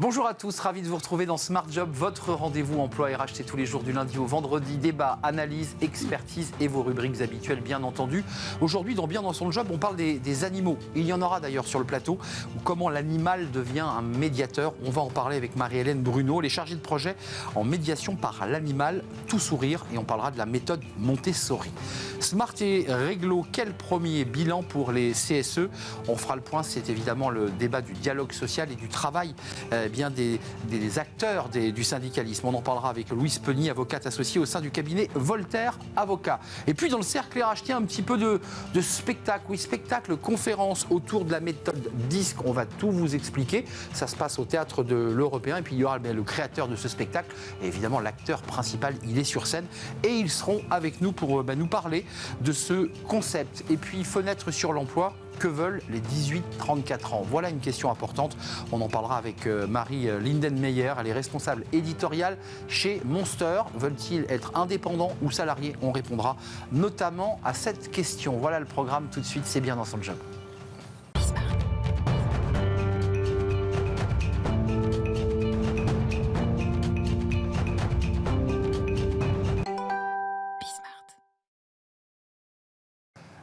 Bonjour à tous, ravi de vous retrouver dans Smart Job, votre rendez-vous emploi RH, c'est tous les jours du lundi au vendredi, débat, analyse, expertise et vos rubriques habituelles bien entendu. Aujourd'hui dans Bien dans son job, on parle des animaux. Il y en aura d'ailleurs sur le plateau, ou comment l'animal devient un médiateur. On va en parler avec Marie-Hélène Bruno, les chargées de projet en médiation par l'animal, tout sourire, et on parlera de la méthode Montessori. Smart et Réglo, quel premier bilan pour les CSE? On fera le point, c'est évidemment le débat du dialogue social et du travail bien des acteurs du syndicalisme. On en parlera avec Louise Penny, avocate associée au sein du cabinet Voltaire Avocat. Et puis dans le cercle RH, tiens, un petit peu de spectacle, oui, spectacle, conférence autour de la méthode DISC. On va tout vous expliquer. Ça se passe au théâtre de l'Européen. Et puis il y aura le créateur de ce spectacle. Et évidemment, l'acteur principal, il est sur scène. Et ils seront avec nous pour nous parler de ce concept. Et puis, fenêtre sur l'emploi. Que veulent les 18-34 ans? Voilà une question importante. On en parlera avec Marie Lindenmeyer. Elle est responsable éditoriale chez Monster. Veulent-ils être indépendants ou salariés? On répondra notamment à cette question. Voilà le programme tout de suite. C'est bien dans son job.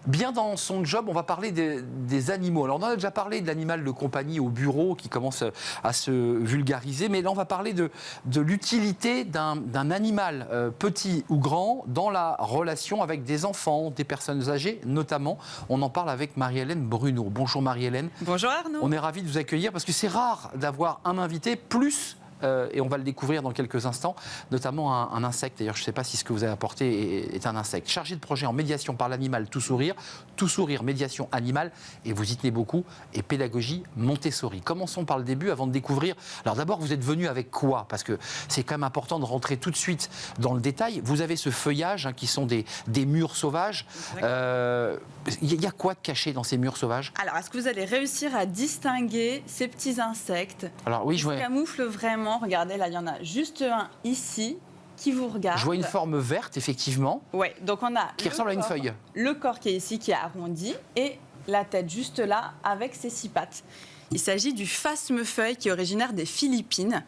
Bien dans son job, on va parler des animaux. Alors on a déjà parlé de l'animal de compagnie au bureau qui commence à se vulgariser, mais là on va parler de l'utilité d'un animal, petit ou grand, dans la relation avec des enfants, des personnes âgées notamment. On en parle avec Marie-Hélène Bruno. Bonjour Marie-Hélène. Bonjour Arnaud. On est ravis de vous accueillir parce que c'est rare d'avoir un invité plus... et on va le découvrir dans quelques instants, notamment un insecte. D'ailleurs, je ne sais pas si ce que vous avez apporté est un insecte. Chargé de projet en médiation par l'animal, tout sourire, médiation animale, et vous y tenez beaucoup, et pédagogie Montessori. Commençons par le début avant de découvrir. Alors d'abord, vous êtes venu avec quoi? Parce que c'est quand même important de rentrer tout de suite dans le détail. Vous avez ce feuillage qui sont des murs sauvages. Il y a quoi de caché dans ces murs sauvages? Alors, est-ce que vous allez réussir à distinguer ces petits insectes? Alors oui, je vois. Ils se camouflent vraiment. Regardez, là, il y en a juste un ici qui vous regarde. Je vois une forme verte, effectivement. Oui, donc on a qui ressemble à une feuille. Le corps qui est ici, qui est arrondi, et la tête juste là, avec ses 6 pattes. Il s'agit du phasme-feuille qui est originaire des Philippines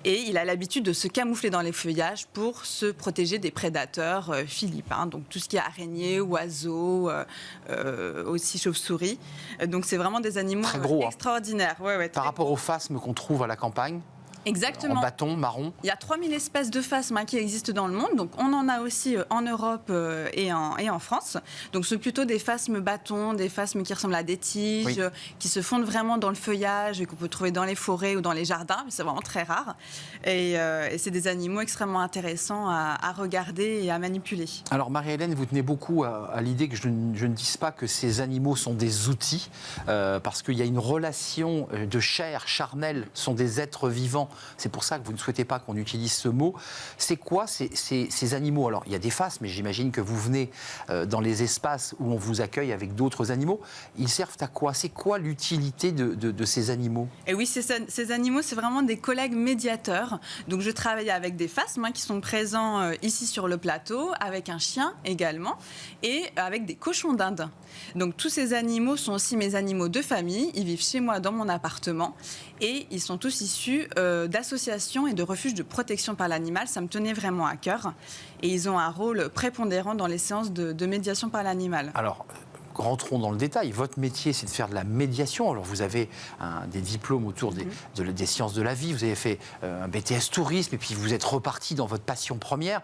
et il a l'habitude de se camoufler dans les feuillages pour se protéger des prédateurs philippins, donc tout ce qui est araignées, oiseaux, aussi chauves-souris. Donc c'est vraiment des animaux très gros, extraordinaires. Ouais, par rapport aux phasmes qu'on trouve à la campagne. Exactement. En bâton, marron. Il y a 3000 espèces de phasmes qui existent dans le monde. Donc, on en a aussi en Europe et en France. Donc, c'est plutôt des phasmes bâtons, des phasmes qui ressemblent à des tiges, oui, qui se fondent vraiment dans le feuillage et qu'on peut trouver dans les forêts ou dans les jardins. Mais c'est vraiment très rare. Et c'est des animaux extrêmement intéressants à regarder et à manipuler. Alors, Marie-Hélène, vous tenez beaucoup à l'idée que je ne dise pas que ces animaux sont des outils, parce qu'il y a une relation de chair charnelle, ce sont des êtres vivants. C'est pour ça que vous ne souhaitez pas qu'on utilise ce mot. C'est quoi ces animaux? Alors, il y a des phasmes, mais j'imagine que vous venez dans les espaces où on vous accueille avec d'autres animaux. Ils servent à quoi? C'est quoi l'utilité de ces animaux? Et oui, ces animaux, c'est vraiment des collègues médiateurs. Donc, je travaille avec des phasmes qui sont présents ici sur le plateau, avec un chien également, et avec des cochons d'Inde. Donc, tous ces animaux sont aussi mes animaux de famille. Ils vivent chez moi dans mon appartement. Et ils sont tous issus d'associations et de refuges de protection par l'animal. Ça me tenait vraiment à cœur. Et ils ont un rôle prépondérant dans les séances de médiation par l'animal. Alors, rentrons dans le détail. Votre métier, c'est de faire de la médiation. Alors, vous avez des diplômes autour des sciences de la vie. Vous avez fait un BTS tourisme et puis vous êtes reparti dans votre passion première.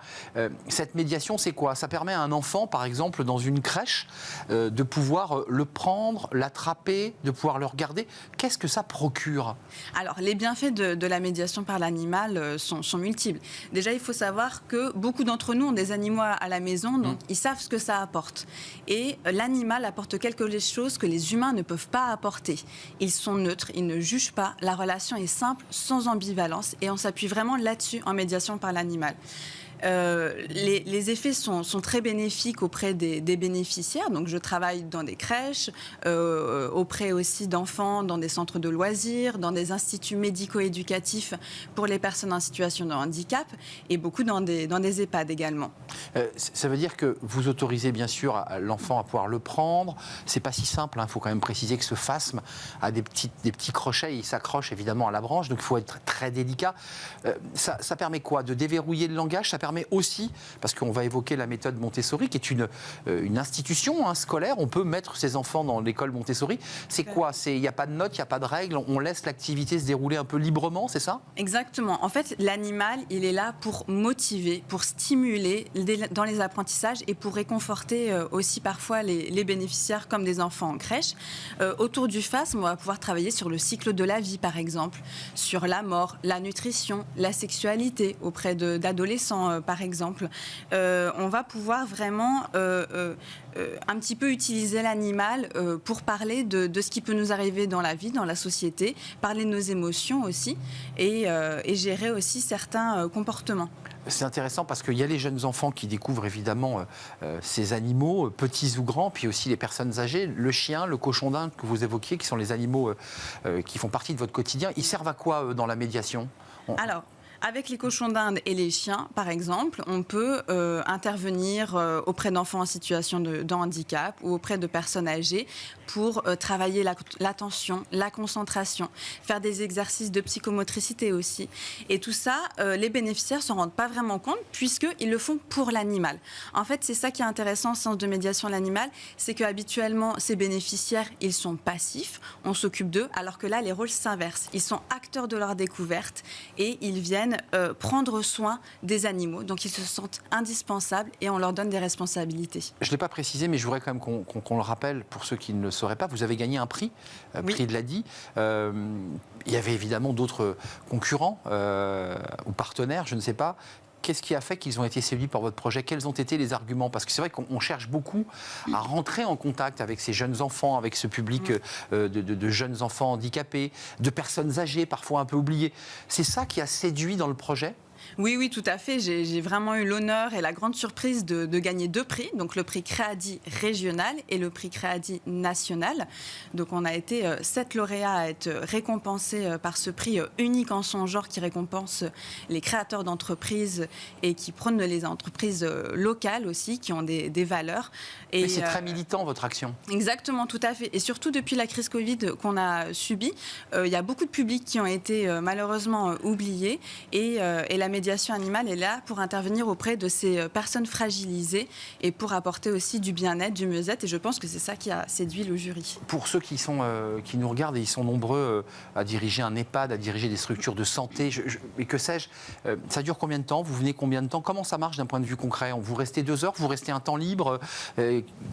Cette médiation, c'est quoi? Ça permet à un enfant, par exemple, dans une crèche, de pouvoir le prendre, l'attraper, de pouvoir le regarder. Qu'est-ce que ça procure? Alors, les bienfaits de la médiation par l'animal sont multiples. Déjà, il faut savoir que beaucoup d'entre nous ont des animaux à la maison, donc ils savent ce que ça apporte. Et l'animal apporte quelque chose que les humains ne peuvent pas apporter. Ils sont neutres, ils ne jugent pas. La relation est simple, sans ambivalence, et on s'appuie vraiment là-dessus en médiation par l'animal. Les effets sont très bénéfiques auprès des bénéficiaires. Donc, je travaille dans des crèches, auprès aussi d'enfants, dans des centres de loisirs, dans des instituts médico-éducatifs pour les personnes en situation de handicap et beaucoup dans des EHPAD également. Ça veut dire que vous autorisez bien sûr l'enfant à pouvoir le prendre. C'est pas si simple, il faut quand même préciser que ce phasme a des petits crochets, il s'accroche évidemment à la branche, donc il faut être très délicat. Ça permet quoi? De déverrouiller le langage? Ça permet aussi, parce qu'on va évoquer la méthode Montessori, qui est une institution scolaire, on peut mettre ses enfants dans l'école Montessori. C'est quoi? Il n'y a pas de notes, il n'y a pas de règles, on laisse l'activité se dérouler un peu librement, c'est ça? Exactement. En fait, l'animal, il est là pour motiver, pour stimuler dans les apprentissages et pour réconforter aussi parfois les bénéficiaires comme des enfants en crèche. Autour du phasme, on va pouvoir travailler sur le cycle de la vie, par exemple, sur la mort, la nutrition, la sexualité auprès d'adolescents, par exemple. On va pouvoir vraiment un petit peu utiliser l'animal pour parler de ce qui peut nous arriver dans la vie, dans la société, parler de nos émotions aussi et gérer aussi certains comportements. C'est intéressant parce qu'il y a les jeunes enfants qui découvrent évidemment ces animaux, petits ou grands, puis aussi les personnes âgées. Le chien, le cochon d'Inde que vous évoquiez, qui sont les animaux qui font partie de votre quotidien, ils servent à quoi dans la médiation? Alors, avec les cochons d'Inde et les chiens, par exemple, on peut intervenir auprès d'enfants en situation de handicap ou auprès de personnes âgées pour travailler l'attention, la concentration, faire des exercices de psychomotricité aussi. Et tout ça, les bénéficiaires ne s'en rendent pas vraiment compte puisqu'ils le font pour l'animal. En fait, c'est ça qui est intéressant en sciences de médiation de l'animal, c'est qu'habituellement, ces bénéficiaires, ils sont passifs, on s'occupe d'eux, alors que là, les rôles s'inversent. Ils sont acteurs de leur découverte et ils viennent prendre soin des animaux. Donc, ils se sentent indispensables et on leur donne des responsabilités. Je ne l'ai pas précisé, mais je voudrais quand même qu'on le rappelle pour ceux qui ne le sauraient pas. Vous avez gagné un prix, oui. Prix de l'ADI. Il y avait évidemment d'autres concurrents ou partenaires, je ne sais pas. Qu'est-ce qui a fait qu'ils ont été séduits par votre projet? Quels ont été les arguments? Parce que c'est vrai qu'on cherche beaucoup à rentrer en contact avec ces jeunes enfants, avec ce public de jeunes enfants handicapés, de personnes âgées, parfois un peu oubliées. C'est ça qui a séduit dans le projet? Oui, tout à fait. J'ai vraiment eu l'honneur et la grande surprise de gagner 2 prix, donc le prix Créadi régional et le prix Créadi national. Donc on a été 7 lauréats à être récompensés par ce prix unique en son genre qui récompense les créateurs d'entreprises et qui prône les entreprises locales aussi, qui ont des valeurs. Et c'est très militant votre action. Exactement, tout à fait. Et surtout depuis la crise Covid qu'on a subie, il y a beaucoup de publics qui ont été malheureusement oubliés et la médiation animale est là pour intervenir auprès de ces personnes fragilisées et pour apporter aussi du bien-être, du mieux-être. Et je pense que c'est ça qui a séduit le jury. Pour ceux qui nous regardent, et ils sont nombreux à diriger un EHPAD, à diriger des structures de santé, et que sais-je, ça dure combien de temps? Vous venez combien de temps? Comment ça marche d'un point de vue concret? Vous restez 2 heures? Vous restez un temps libre?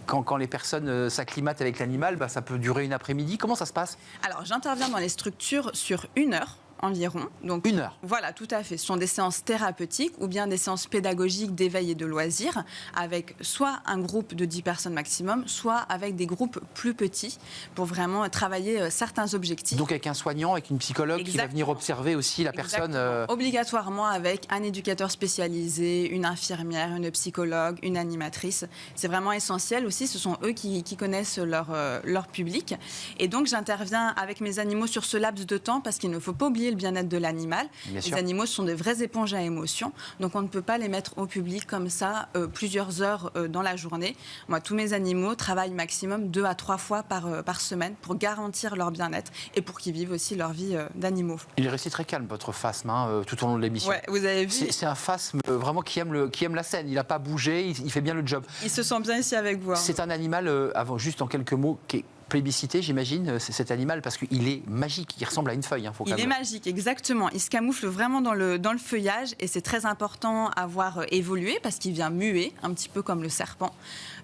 Quand les personnes s'acclimatent avec l'animal, ça peut durer une après-midi. Comment ça se passe? Alors, j'interviens dans les structures sur 1 heure. Environ. Donc, 1 heure. Voilà, tout à fait. Ce sont des séances thérapeutiques ou bien des séances pédagogiques d'éveil et de loisirs avec soit un groupe de 10 personnes maximum, soit avec des groupes plus petits pour vraiment travailler certains objectifs. Donc avec un soignant, avec une psychologue qui va venir observer aussi la personne. Obligatoirement avec un éducateur spécialisé, une infirmière, une psychologue, une animatrice. C'est vraiment essentiel aussi. Ce sont eux qui connaissent leur public. Et donc j'interviens avec mes animaux sur ce laps de temps parce qu'il ne faut pas oublier le bien-être de l'animal. Les animaux sont des vraies éponges à émotions, donc on ne peut pas les mettre au public comme ça plusieurs heures dans la journée. Moi, tous mes animaux travaillent maximum 2 à 3 fois par semaine pour garantir leur bien-être et pour qu'ils vivent aussi leur vie d'animaux. Il est resté très calme, votre phasme, tout au long de l'émission. Ouais, vous avez vu. C'est un phasme vraiment qui aime la scène. Il n'a pas bougé, il fait bien le job. Il se sent bien ici avec vous. C'est un animal, juste en quelques mots, qui est plébiscité, j'imagine, c'est cet animal, parce qu'il est magique, il ressemble à une feuille. Il est magique, exactement. Il se camoufle vraiment dans le feuillage et c'est très important à voir évoluer parce qu'il vient muet, un petit peu comme le serpent.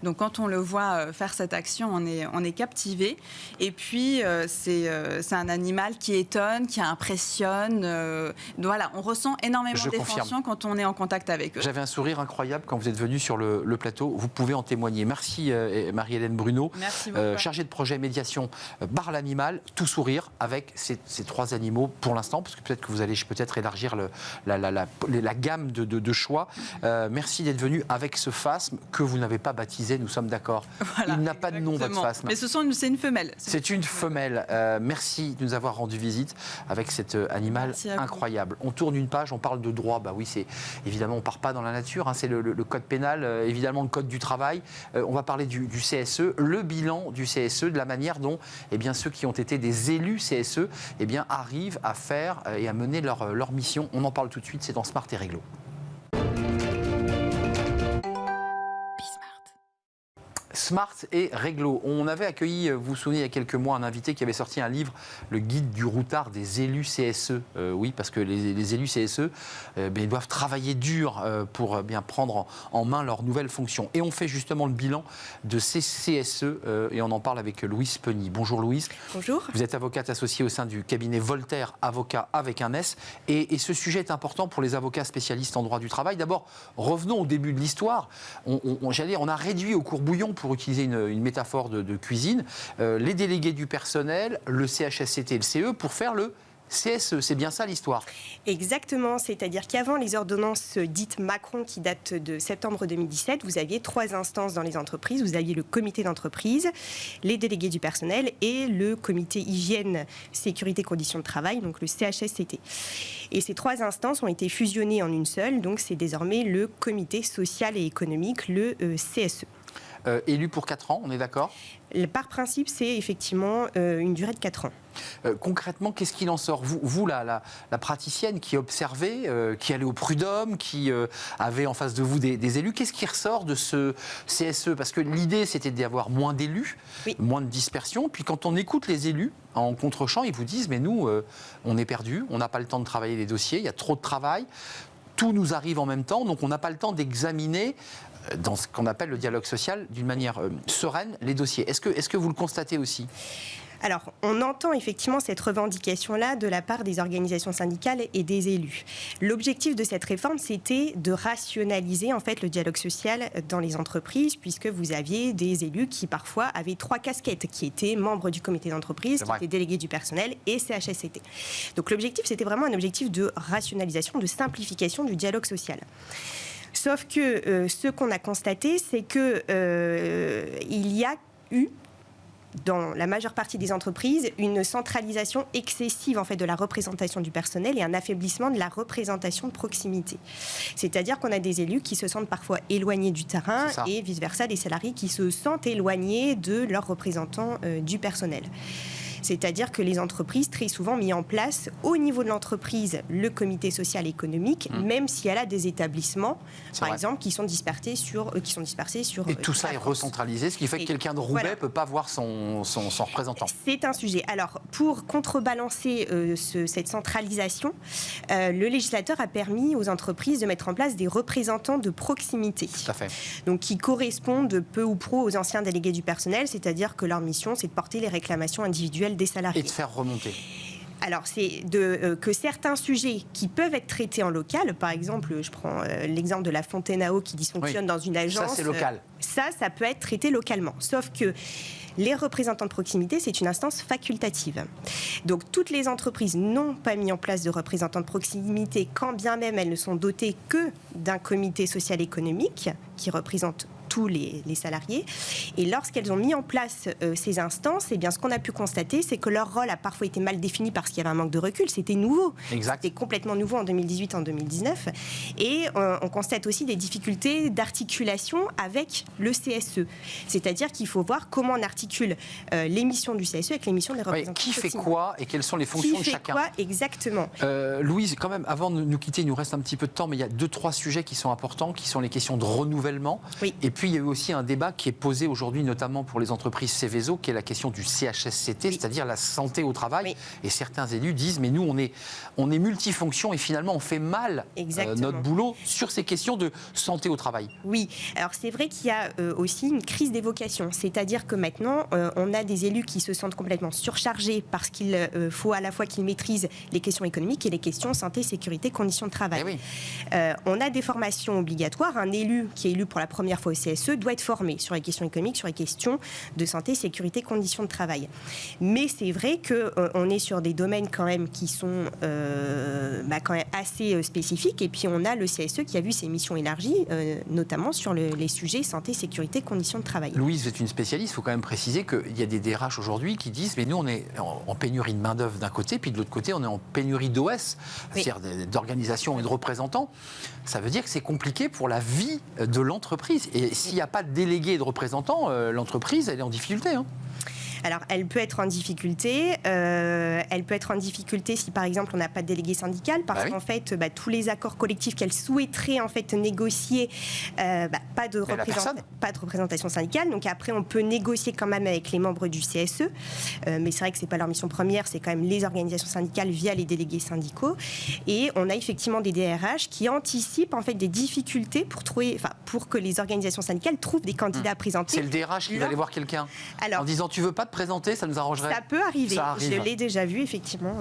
Donc quand on le voit faire cette action, on est captivé. Et puis c'est un animal qui étonne, qui impressionne. Voilà, on ressent énormément d'effraction quand on est en contact avec eux. J'avais un sourire incroyable quand vous êtes venu sur le plateau. Vous pouvez en témoigner. Merci Marie-Hélène Bruno, Merci beaucoup. Chargée de projet projet médiation par l'animal, tout sourire avec ces 3 animaux pour l'instant, parce que peut-être que vous allez peut-être élargir la gamme de choix. Merci d'être venu avec ce phasme que vous n'avez pas baptisé, nous sommes d'accord. Voilà, il n'a pas de nom, votre phasme. Mais c'est une femelle. C'est une femelle. Merci de nous avoir rendu visite avec cet animal incroyable. On tourne une page, on parle de droit. Bah oui, c'est évidemment, on part pas dans la nature. Hein, c'est le code pénal, évidemment le code du travail. On va parler du CSE, le bilan du CSE, de la manière dont ceux qui ont été des élus CSE arrivent à faire et à mener leur mission. On en parle tout de suite, c'est dans Smart et Réglo. Smart et Réglo. On avait accueilli, vous vous souvenez, il y a quelques mois, un invité qui avait sorti un livre, le guide du routard des élus CSE. Oui, parce que les élus CSE ils doivent travailler dur pour bien prendre en main leurs nouvelles fonctions. Et on fait justement le bilan de ces CSE et on en parle avec Louise Penny. Bonjour Louise. Bonjour. Vous êtes avocate associée au sein du cabinet Voltaire, avocat avec un S. Et ce sujet est important pour les avocats spécialistes en droit du travail. D'abord, revenons au début de l'histoire. On a réduit au courbouillon, pour utiliser une métaphore de cuisine, les délégués du personnel, le CHSCT et le CE pour faire le CSE. C'est bien ça l'histoire? Exactement, c'est-à-dire qu'avant les ordonnances dites Macron qui datent de septembre 2017, vous aviez 3 instances dans les entreprises. Vous aviez le comité d'entreprise, les délégués du personnel et le comité hygiène, sécurité, conditions de travail, donc le CHSCT. Et ces 3 instances ont été fusionnées en une seule, donc c'est désormais le comité social et économique, le CSE. Élu pour 4 ans, on est d'accord? Par principe, c'est effectivement une durée de 4 ans. Concrètement, qu'est-ce qu'il en sort? Vous la praticienne qui observait, qui allait au prud'homme, qui avait en face de vous des élus, qu'est-ce qui ressort de ce CSE? Parce que l'idée, c'était d'avoir moins d'élus, oui, moins de dispersion. Puis quand on écoute les élus en contre-champ, ils vous disent, mais nous, on est perdus, on n'a pas le temps de travailler les dossiers, il y a trop de travail. Tout nous arrive en même temps, donc on n'a pas le temps d'examiner dans ce qu'on appelle le dialogue social d'une manière sereine les dossiers. Est-ce que vous le constatez aussi? Alors, on entend effectivement cette revendication-là de la part des organisations syndicales et des élus. L'objectif de cette réforme, c'était de rationaliser en fait le dialogue social dans les entreprises, puisque vous aviez des élus qui parfois avaient 3 casquettes, qui étaient membres du comité d'entreprise, qui étaient délégués du personnel et CHSCT. Donc l'objectif, c'était vraiment un objectif de rationalisation, de simplification du dialogue social. Sauf que ce qu'on a constaté, c'est que il y a eu dans la majeure partie des entreprises, une centralisation excessive en fait, de la représentation du personnel et un affaiblissement de la représentation de proximité. C'est-à-dire qu'on a des élus qui se sentent parfois éloignés du terrain et vice-versa, des salariés qui se sentent éloignés de leurs représentants du personnel. C'est-à-dire que les entreprises, très souvent, mis en place au niveau de l'entreprise le comité social et économique, même si elle a des établissements, par exemple, qui sont dispersés sur... Et tout ça est recentralisé, ce qui fait que quelqu'un de Roubaix ne peut pas voir son représentant. C'est un sujet. Alors, pour contrebalancer cette centralisation, le législateur a permis aux entreprises de mettre en place des représentants de proximité. Tout à fait. Donc, qui correspondent peu ou prou aux anciens délégués du personnel, c'est-à-dire que leur mission, c'est de porter les réclamations individuelles des salariés. Et de faire remonter. Alors, c'est que certains sujets qui peuvent être traités en local, par exemple, je prends l'exemple de la fontaine à eau qui dysfonctionne dans une agence. Ça, c'est local. Ça peut être traité localement. Sauf que les représentants de proximité, c'est une instance facultative. Donc, toutes les entreprises n'ont pas mis en place de représentants de proximité, quand bien même elles ne sont dotées que d'un comité social économique qui représente tous les salariés. Et lorsqu'elles ont mis en place ces instances, eh bien, ce qu'on a pu constater, c'est que leur rôle a parfois été mal défini parce qu'il y avait un manque de recul. C'était nouveau. Exact. C'était complètement nouveau en 2018, en 2019. Et on constate aussi des difficultés d'articulation avec le CSE. C'est-à-dire qu'il faut voir comment on articule les missions du CSE avec les missions des représentants. Qui fait quoi et quelles sont les fonctions de chacun? Qui fait quoi exactement? Louise, quand même, avant de nous quitter, il nous reste un petit peu de temps, mais il y a 2-3 sujets qui sont importants, qui sont les questions de renouvellement. Oui. Et puis, il y a eu aussi un débat qui est posé aujourd'hui, notamment pour les entreprises Céveso, qui est la question du CHSCT, c'est-à-dire la santé au travail. Oui. Et certains élus disent, mais nous, on est multifonction et finalement, on fait mal notre boulot sur ces questions de santé au travail. Oui, alors c'est vrai qu'il y a aussi une crise des vocations. C'est-à-dire que maintenant, on a des élus qui se sentent complètement surchargés parce qu'il faut à la fois qu'ils maîtrisent les questions économiques et les questions santé, sécurité, conditions de travail. Oui. On a des formations obligatoires. Un élu qui est élu pour la première fois au CSE CSE doit être formé sur les questions économiques, sur les questions de santé, sécurité, conditions de travail. Mais c'est vrai qu'on est sur des domaines quand même qui sont quand même assez spécifiques. Et puis on a le CSE qui a vu ses missions élargies, notamment sur les sujets santé, sécurité, conditions de travail. Louise, vous êtes une spécialiste, il faut quand même préciser qu'il y a des DRH aujourd'hui qui disent mais nous on est en pénurie de main-d'œuvre d'un côté, puis de l'autre côté on est en pénurie d'OS, c'est-à-dire d'organisation et de représentants. Ça veut dire que c'est compliqué pour la vie de l'entreprise. Et s'il n'y a pas de délégués et de représentants, l'entreprise elle est en difficulté. Alors, elle peut être en difficulté. Elle peut être en difficulté si, par exemple, on n'a pas de délégué syndical, parce qu'en fait, tous les accords collectifs qu'elle souhaiterait en fait négocier, pas de représentation syndicale. Donc après, on peut négocier quand même avec les membres du CSE, mais c'est vrai que c'est pas leur mission première. C'est quand même les organisations syndicales via les délégués syndicaux. Et on a effectivement des DRH qui anticipent en fait des difficultés pour que les organisations syndicales trouvent des candidats à présenter. C'est le DRH qui va aller voir quelqu'un en disant tu veux pas te présenter, ça nous arrangerait. Ça peut arriver. Je l'ai déjà vu, effectivement.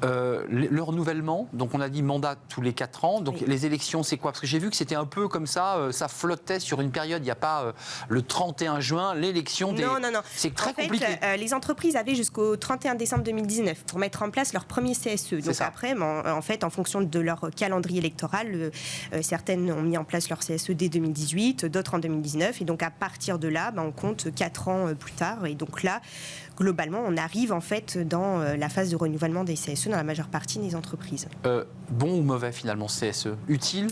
Le renouvellement, donc on a dit mandat tous les 4 ans. Donc les élections, c'est quoi? Parce que j'ai vu que c'était un peu comme ça, ça flottait sur une période. Il n'y a pas le 31 juin, l'élection des... Non. C'est très compliqué. Les entreprises avaient jusqu'au 31 décembre 2019 pour mettre en place leur premier CSE. Donc après, en fait, en fonction de leur calendrier électoral, certaines ont mis en place leur CSE dès 2018, d'autres en 2019. Et donc à partir de là, on compte 4 ans plus tard. Et donc là, globalement, on arrive en fait dans la phase de renouvellement des CSE dans la majeure partie des entreprises. Bon ou mauvais finalement CSE? Utile?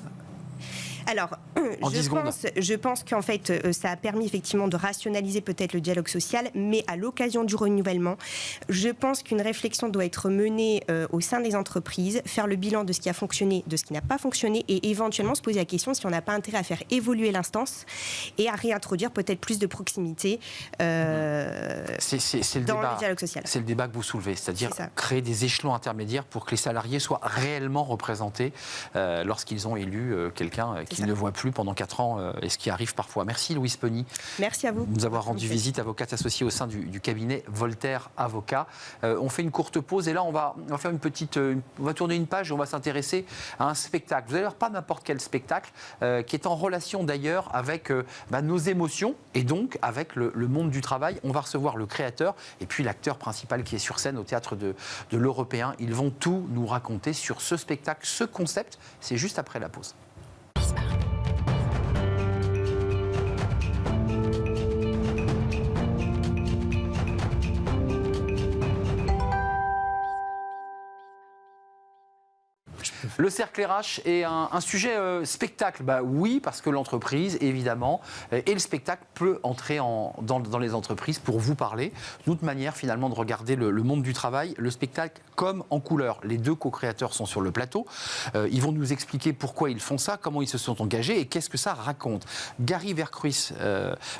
Alors, je pense qu'en fait, ça a permis effectivement de rationaliser peut-être le dialogue social, mais à l'occasion du renouvellement, je pense qu'une réflexion doit être menée au sein des entreprises, faire le bilan de ce qui a fonctionné, de ce qui n'a pas fonctionné, et éventuellement se poser la question si on n'a pas intérêt à faire évoluer l'instance et à réintroduire peut-être plus de proximité dans le dialogue social. C'est le débat que vous soulevez, c'est-à-dire créer des échelons intermédiaires pour que les salariés soient réellement représentés lorsqu'ils ont élu quelqu'un qui ne voit plus pendant 4 ans, et ce qui arrive parfois. Merci Louise Pony. Merci à vous. De nous avoir rendu visite, avocate associée au sein du cabinet Voltaire Avocats. On fait une courte pause et là on va faire on va tourner une page et on va s'intéresser à un spectacle. Vous allez voir, pas n'importe quel spectacle, qui est en relation d'ailleurs avec nos émotions et donc avec le monde du travail. On va recevoir le créateur et puis l'acteur principal qui est sur scène au théâtre de l'Européen. Ils vont tout nous raconter sur ce spectacle, ce concept. C'est juste après la pause. Le cercle RH est un sujet spectacle. Oui, parce que l'entreprise, évidemment, et le spectacle peut entrer dans les entreprises pour vous parler. Une autre manière, finalement, de regarder le monde du travail, le spectacle comme en couleur. Les 2 co-créateurs sont sur le plateau. Ils vont nous expliquer pourquoi ils font ça, comment ils se sont engagés et qu'est-ce que ça raconte. Gary Vercruis,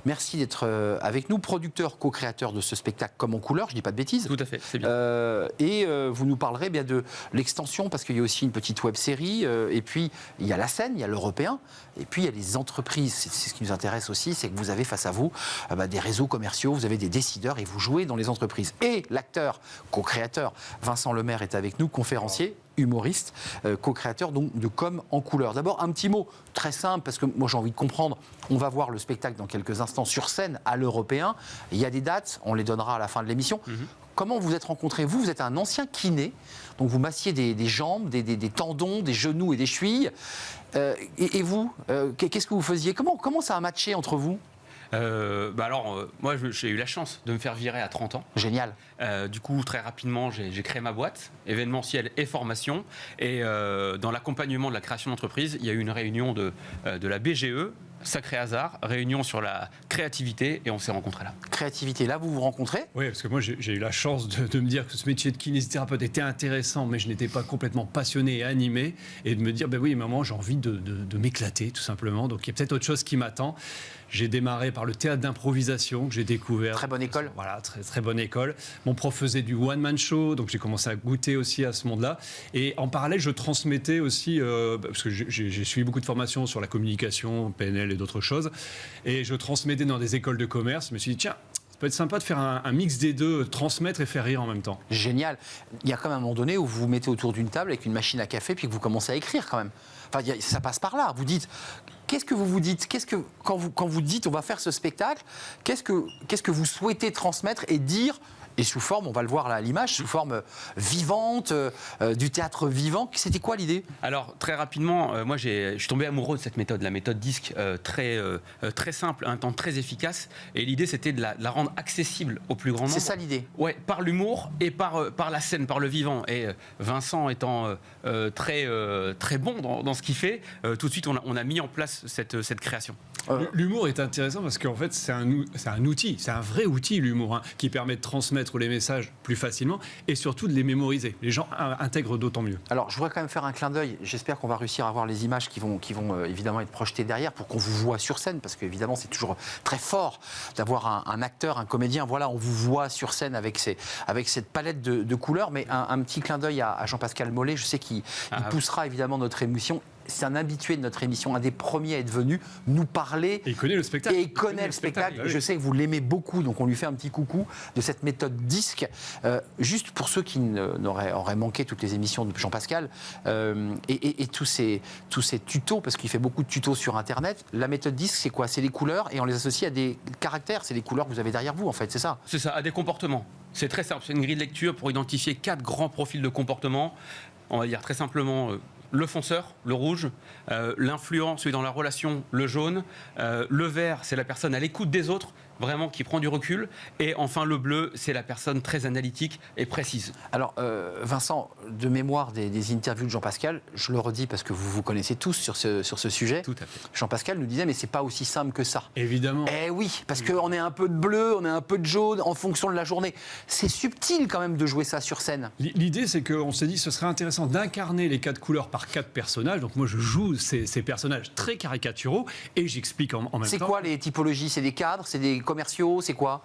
merci d'être avec nous, producteur, co-créateur de ce spectacle comme en couleur, je ne dis pas de bêtises. Tout à fait, c'est bien. Vous nous parlerez bien de l'extension, parce qu'il y a aussi une petite web-série, et puis il y a la scène, il y a l'Européen, et puis il y a les entreprises. C'est ce qui nous intéresse aussi, c'est que vous avez face à vous des réseaux commerciaux, vous avez des décideurs et vous jouez dans les entreprises. Et l'acteur, co-créateur, Vincent Lemaire est avec nous, conférencier, humoriste, co-créateur donc de Com en couleur. D'abord, un petit mot très simple, parce que moi j'ai envie de comprendre. On va voir le spectacle dans quelques instants sur scène à l'Européen. Il y a des dates, on les donnera à la fin de l'émission. Comment vous êtes rencontrés? Vous êtes un ancien kiné, donc vous massiez des jambes, des tendons, des genoux et des chevilles. Et vous, qu'est-ce que vous faisiez? Comment ça a matché entre vous? Moi, j'ai eu la chance de me faire virer à 30 ans. Génial. Du coup, très rapidement, j'ai créé ma boîte, événementiel et formation. Et dans l'accompagnement de la création d'entreprise, il y a eu une réunion de la BGE, sacré hasard, réunion sur la créativité, et on s'est rencontrés là. Créativité, là, vous vous rencontrez? Oui, parce que moi, j'ai eu la chance de me dire que ce métier de kinésithérapeute était intéressant, mais je n'étais pas complètement passionné et animé, et de me dire, oui, maman, j'ai envie de m'éclater, tout simplement. Donc, il y a peut-être autre chose qui m'attend. J'ai démarré par le théâtre d'improvisation que j'ai découvert. Très bonne école. Voilà, très, très bonne école. Mon prof faisait du one-man show, donc j'ai commencé à goûter aussi à ce monde-là. Et en parallèle, je transmettais aussi, parce que j'ai suivi beaucoup de formations sur la communication, PNL et d'autres choses, et je transmettais dans des écoles de commerce. Je me suis dit, tiens, ça peut être sympa de faire un mix des deux, transmettre et faire rire en même temps. Génial. Il y a quand même un moment donné où vous vous mettez autour d'une table avec une machine à café puis que vous commencez à écrire quand même. Enfin, ça passe par là. Vous dites, qu'est-ce que vous vous dites, quand vous dites on va faire ce spectacle, qu'est-ce que vous souhaitez transmettre et dire, et sous forme, on va le voir là à l'image, sous forme vivante, du théâtre vivant. C'était quoi l'idée? Alors, très rapidement, moi, je suis tombé amoureux de cette méthode, la méthode DISC, très simple, un temps très efficace. Et l'idée, c'était de la rendre accessible au plus grand nombre. C'est ça l'idée? Ouais, par l'humour et par la scène, par le vivant. Et Vincent étant très bon dans ce qu'il fait, tout de suite, on a mis en place cette création. L'humour est intéressant parce qu'en fait, c'est un outil, c'est un vrai outil, l'humour, hein, qui permet de transmettre les messages plus facilement et surtout de les mémoriser. Les gens intègrent d'autant mieux. Alors, je voudrais quand même faire un clin d'œil. J'espère qu'on va réussir à voir les images qui vont évidemment être projetées derrière pour qu'on vous voit sur scène, parce qu'évidemment, c'est toujours très fort d'avoir un acteur, un comédien. Voilà, on vous voit sur scène avec cette palette de couleurs. Mais un petit clin d'œil à Jean-Pascal Mollet. Je sais qu'il poussera évidemment notre émission. C'est un habitué de notre émission, un des premiers à être venu nous parler. Et il connaît le spectacle. Et il connaît le spectacle. Je sais que vous l'aimez beaucoup, donc on lui fait un petit coucou de cette méthode DISC. Juste pour ceux qui auraient manqué toutes les émissions de Jean-Pascal et tous ces tutos, parce qu'il fait beaucoup de tutos sur Internet, la méthode DISC, c'est quoi? C'est les couleurs et on les associe à des caractères. C'est les couleurs que vous avez derrière vous, en fait, c'est ça? C'est ça, à des comportements. C'est très simple. C'est une grille de lecture pour identifier 4 grands profils de comportement. On va dire très simplement... le fonceur, le rouge, l'influent, celui dans la relation, le jaune, le vert, c'est la personne à l'écoute des autres, vraiment qui prend du recul, et enfin le bleu, c'est la personne très analytique et précise. Alors Vincent, de mémoire des interviews de Jean-Pascal, je le redis parce que vous vous connaissez tous sur ce sujet. Tout à fait. Jean-Pascal nous disait mais c'est pas aussi simple que ça. Évidemment. Eh oui, parce qu'on est un peu de bleu, on est un peu de jaune en fonction de la journée. C'est subtil quand même de jouer ça sur scène. L'idée, c'est qu'on s'est dit ce serait intéressant d'incarner les 4 couleurs par 4 personnages. Donc moi, je joue ces personnages très caricaturaux et j'explique en même temps. C'est quoi les typologies? C'est des cadres? C'est des commerciaux? C'est quoi?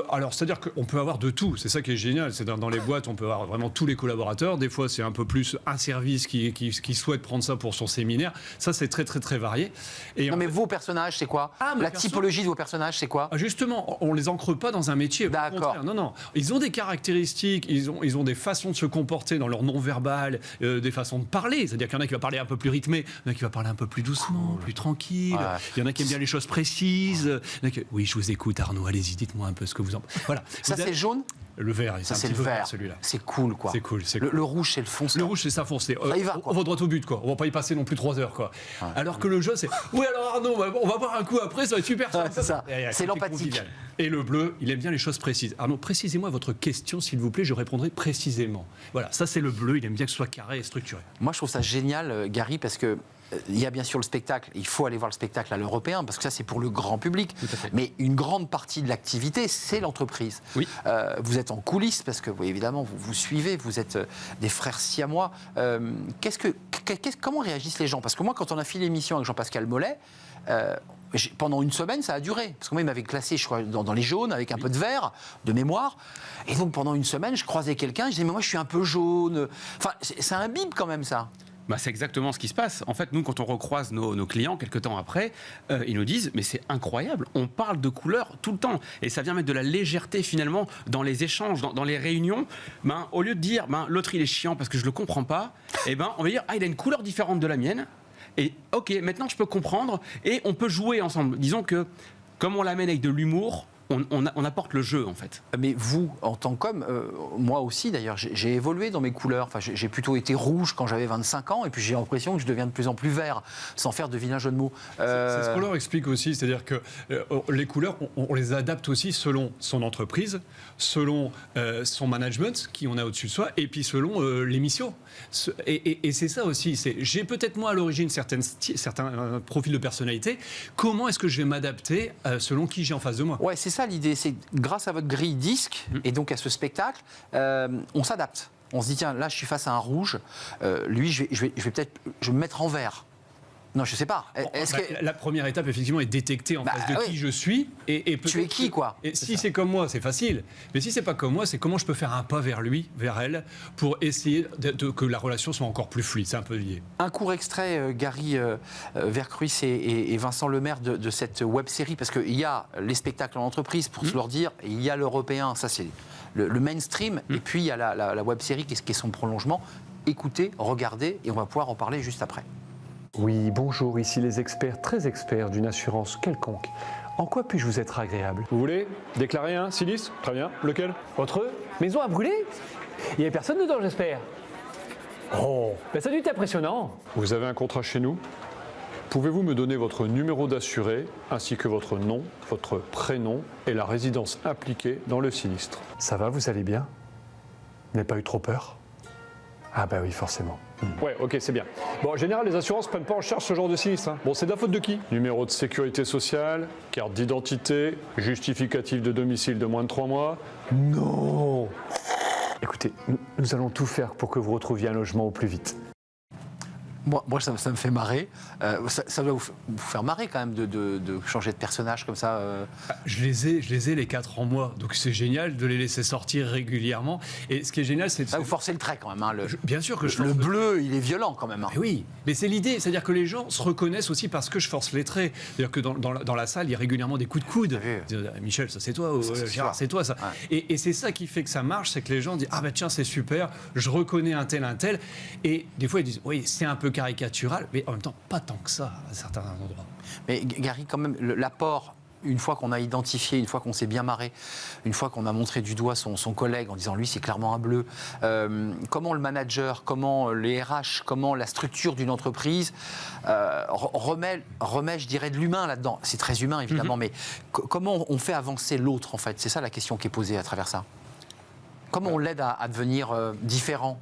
Alors, c'est-à-dire qu'on peut avoir de tout. C'est ça qui est génial. C'est dans les boîtes, on peut avoir vraiment tous les collaborateurs. Des fois, c'est un peu plus un service qui souhaite prendre ça pour son séminaire. Ça, c'est très, très, très varié. Et non, mais vos personnages, c'est quoi? La typologie de vos personnages, c'est quoi? Justement, on les ancre pas dans un métier. D'accord. Non. Ils ont des caractéristiques, ils ont des façons de se comporter dans leur non-verbal, des façons de parler. C'est-à-dire qu'il y en a qui va parler un peu plus rythmé, il y en a qui va parler un peu plus doucement, plus tranquille. Ouais. Il y en a qui aiment bien les choses précises. Oui, je vous écoute, Arnaud. Allez-y, dites-moi un peu ce que vous en... Voilà. Ça, c'est le jaune? Le vert, c'est le vert, celui-là. C'est cool, quoi. C'est cool. Le rouge, c'est le foncé. Le rouge, c'est ça foncé. On va droit au but, quoi. On va pas y passer non plus 3 heures, quoi. Ouais. Alors que le jaune, c'est... Oui, alors Arnaud, on va boire un coup après, ça va être super. C'est ça. C'est l'empathique. Et le bleu, il aime bien les choses précises. Arnaud, précisez-moi votre question, s'il vous plaît, je répondrai précisément. Voilà, ça c'est le bleu, il aime bien que ce soit carré et structuré. Moi, je trouve ça génial, Gary, parce que il y a bien sûr le spectacle, il faut aller voir le spectacle à l'européen, parce que ça c'est pour le grand public. Mais une grande partie de l'activité, c'est l'entreprise. Oui. Vous êtes en coulisses, parce que oui, évidemment, vous suivez, vous êtes des frères siamois. Comment réagissent les gens? Parce que moi, quand on a fait l'émission avec Jean-Pascal Mollet, pendant une semaine, ça a duré. Parce que moi, il m'avait classé, je crois, dans les jaunes, avec un peu de vert, de mémoire. Et donc, pendant une semaine, je croisais quelqu'un, je disais, mais moi, je suis un peu jaune. Enfin, c'est un bip quand même, ça. Bah, c'est exactement ce qui se passe. En fait, nous, quand on recroise nos clients quelques temps après, ils nous disent « mais c'est incroyable, on parle de couleurs tout le temps ». Et ça vient mettre de la légèreté, finalement, dans les échanges, dans les réunions. Au lieu de dire « l'autre, il est chiant parce que je ne le comprends pas », on va dire « ah, il a une couleur différente de la mienne ». Et ok, maintenant, je peux comprendre et on peut jouer ensemble. Disons que, comme on l'amène avec de l'humour, on apporte le jeu, en fait. Mais vous, en tant qu'homme, moi aussi d'ailleurs, j'ai évolué dans mes couleurs. Enfin, j'ai plutôt été rouge quand j'avais 25 ans, et puis j'ai l'impression que je deviens de plus en plus vert, sans faire de vilain jeu de mots. C'est ce qu'on leur explique aussi, c'est-à-dire que les couleurs, on les adapte aussi selon son entreprise, selon son management, qui on a au-dessus de soi, et puis selon l'émission. Et c'est ça aussi, j'ai peut-être moi à l'origine certains profils de personnalité, comment est-ce que je vais m'adapter selon qui j'ai en face de moi? Ouais, c'est ça l'idée, c'est grâce à votre grille DISC et donc à ce spectacle, on s'adapte. On se dit tiens, là je suis face à un rouge, lui je vais peut-être me mettre en vert. Non, je sais pas. La première étape, effectivement, est détecter en face de qui je suis. Et tu es qui, quoi? Et si c'est comme moi, c'est facile. Mais si c'est pas comme moi, c'est comment je peux faire un pas vers lui, vers elle, pour essayer que la relation soit encore plus fluide. C'est un peu lié. Un court extrait, Gary Vercruis et Vincent Lemaire, de cette web-série, parce qu'il y a les spectacles en entreprise, pour se leur dire, et il y a l'européen, ça c'est le mainstream, et puis il y a la web-série qui est son prolongement. Écoutez, regardez, et on va pouvoir en parler juste après. Oui, bonjour, ici les experts, très experts d'une assurance quelconque. En quoi puis-je vous être agréable? Vous voulez déclarer un sinistre? Très bien. Lequel? Votre maison a brûlé? Il n'y avait personne dedans, j'espère. Oh, ben ça a dû être impressionnant. Vous avez un contrat chez nous? Pouvez-vous me donner votre numéro d'assuré, ainsi que votre nom, votre prénom et la résidence impliquée dans le sinistre? Ça va, vous allez bien? Vous n'avez pas eu trop peur? Ah bah oui, forcément. Ouais, ok, c'est bien. Bon, en général, les assurances prennent pas en charge ce genre de sinistre. Hein. Bon, c'est de la faute de qui? Numéro de sécurité sociale, carte d'identité, justificatif de domicile de moins de 3 mois. Non! Écoutez, nous allons tout faire pour que vous retrouviez un logement au plus vite. Moi ça me fait marrer. Ça doit vous faire marrer quand même de changer de personnage comme ça. Je les ai les 4 en moi, donc c'est génial de les laisser sortir régulièrement. Et ce qui est génial, c'est... Vous forcez le trait quand même. Hein, bien sûr que je le force bleu, il est violent quand même. Hein. Mais oui, mais c'est l'idée, c'est-à-dire que les gens se reconnaissent aussi parce que je force les traits. C'est-à-dire que dans la salle, il y a régulièrement des coups de coude. Michel, ça c'est toi, ou Gérard, c'est toi ça. Ouais. Et c'est ça qui fait que ça marche, c'est que les gens disent ah ben tiens c'est super, je reconnais un tel. Et des fois ils disent oui c'est un peu caricatural, mais en même temps pas tant que ça à certains endroits. Mais Gary, quand même, l'apport, une fois qu'on a identifié, une fois qu'on s'est bien marré, une fois qu'on a montré du doigt son collègue en disant lui c'est clairement un bleu, comment le manager, comment les RH, comment la structure d'une entreprise remet, je dirais, de l'humain là-dedans. C'est très humain évidemment, mais comment on fait avancer l'autre en fait? C'est ça la question qui est posée à travers ça. Comment on l'aide à devenir différent?